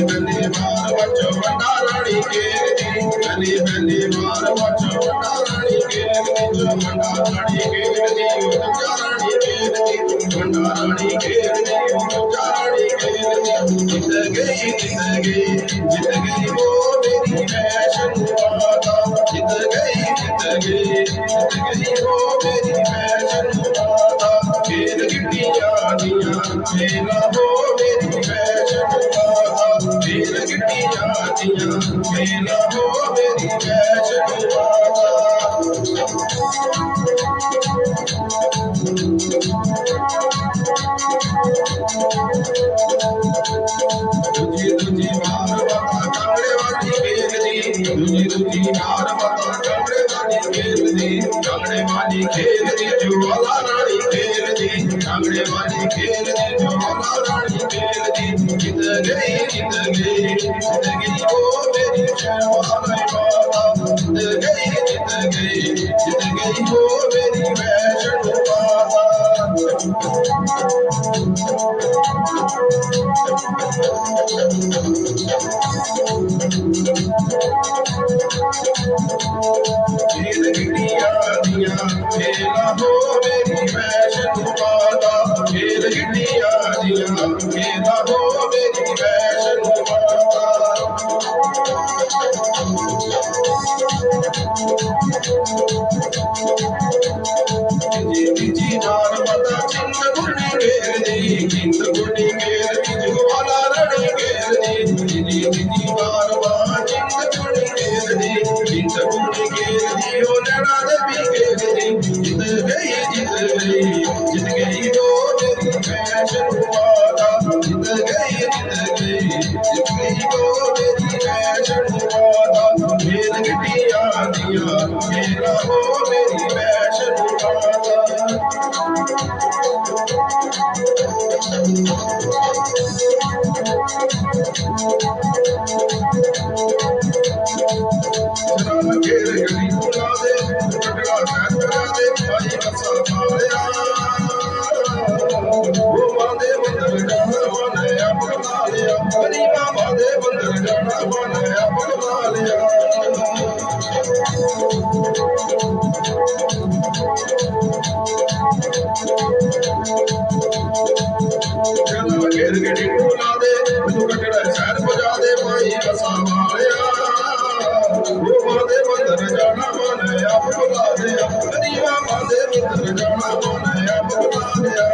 बल्ले मार बच्चों भंडारानी के गली बल्ले मार बच्चों भंडारानी के जो भंडारानी के भंडारानी के भंडारानी के भंडारानी के जीत गई वो मेरी फैशन वाला जीत गई वो मेरी फैशन वाला खेल गिट्टियां दिया खेला वो मेरी फैशन वाला खेल गिट्टियां दिया खेला वो मेरी फैशन वाला दूजी बार बता कांगड़े वाली खेल दी दूजी बार बता कांगड़े वाली खेल दी कांगड़े वाली खेल दी ज्वाला रानी खेल दी कांगड़े वाली खेल दी ज्वाला रानी खेल दी जीत गई वो मेरी शहवाला माता जीत गई वो मेरी फैशन माता खेल गिट्टियां दिया खेला हो मेरी फैशन वाला खेल गिट्टियां दिया खेला हो मेरी फैशन वाला जी जान पता चिंत गुणी घेर दी जुवाला रणी घेर दी जी बार बार चिंत गुणी घेर दी ओ लड़ा देवी घेर दी जीत गई वो मेरी फैशन वाला जीत गई वो मेरी फैशन वाला खेल गिट्टियां दिया खेला वो मेरी फैशन वाला घेर गली बुला दे कटरा करा दे भाई बसा मारिया वो मादे बंदर जाना बनाया बना लिया गरीबा मादे बंदर जाना बनाया बना लिया घेर गली बुला दे कटरा शहर बजा दे भाई बसा मारिया वो मादे बंदर जाना बनाया बना लिया गरीबा मादे बंदर जाना बनाया बना लिया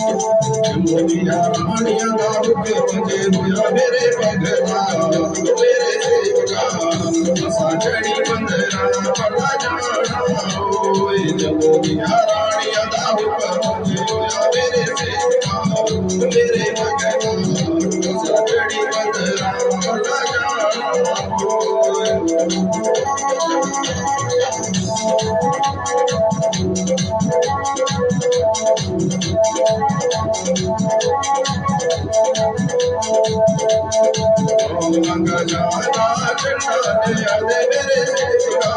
मोदिया रानिया दा हुक्म मुझे हुआ मेरे भगता मेरे सेवका असा चढ़ी बंदरा पड़ा जाना ओए मोदिया रानिया दा हुक्म मुझे हुआ मेरे सेवका मेरे भगता असा चढ़ी बंदरा पड़ा जाना ओए गंगा जाना चढ़ा दे मेरे सेवका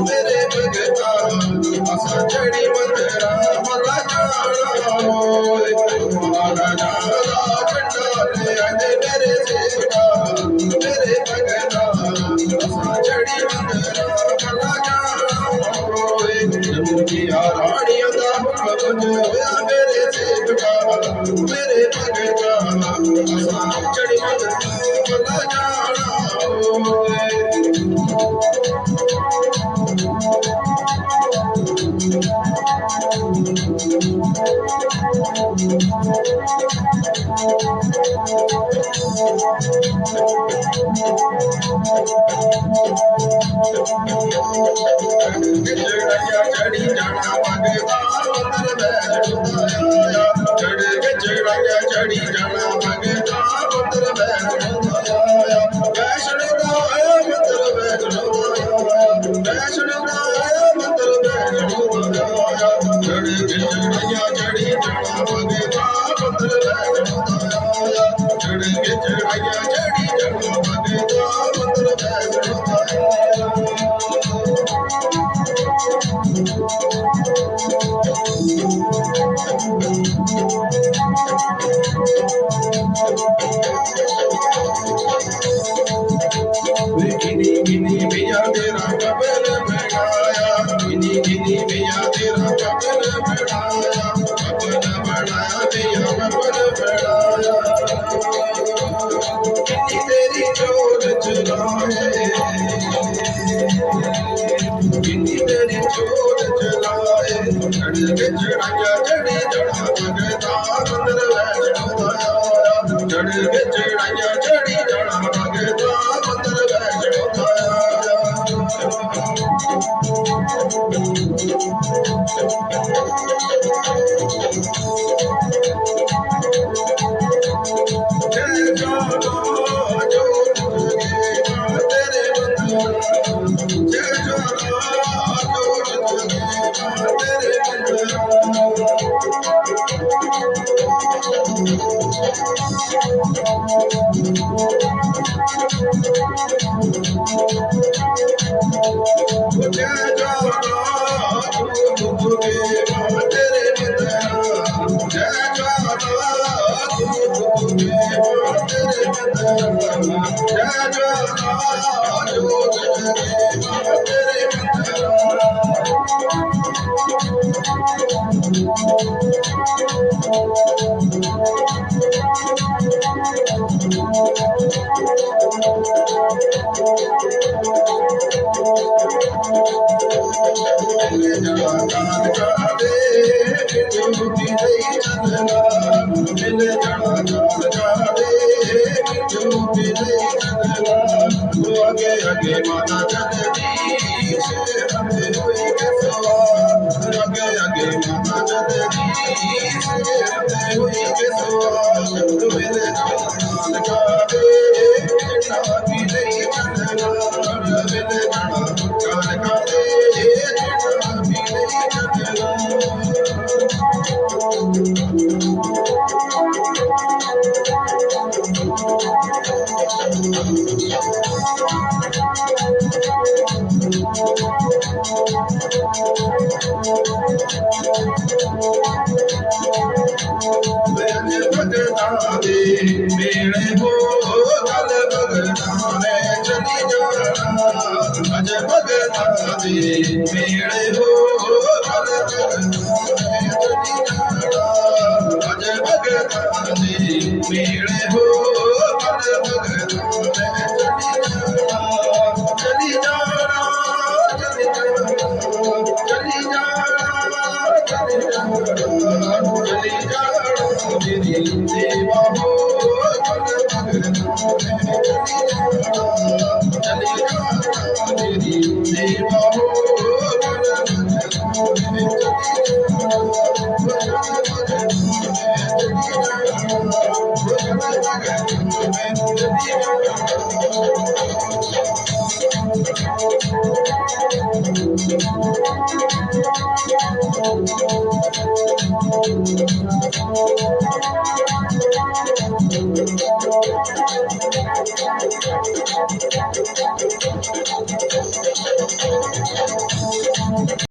मेरे भगता असा चढ़ी बंदरा मला जाना होए गंगा जाना चढ़ा दे मेरे सेवका मेरे भगता असा चढ़ी बंदरा मला जाना होए जमुनिया रानिया दा हुक्म होया मेरे सेवका मेरे भगता असा चढ़ी बंदरा मला जाना होए चढ़ी जाना भगता मंदिर बैठा चढ़ी जाना भगता मंदिर बैठा वैष्णो आया मंदिर बैठो वैष्णो आया मंदिर बैठो चढ़ी जाना भगता मंदिर बैठो चढ़ी जाना भगता मंदिर बैठो के चढ़ाइया चढ़ी जाना लगता मंदिर वैष्णो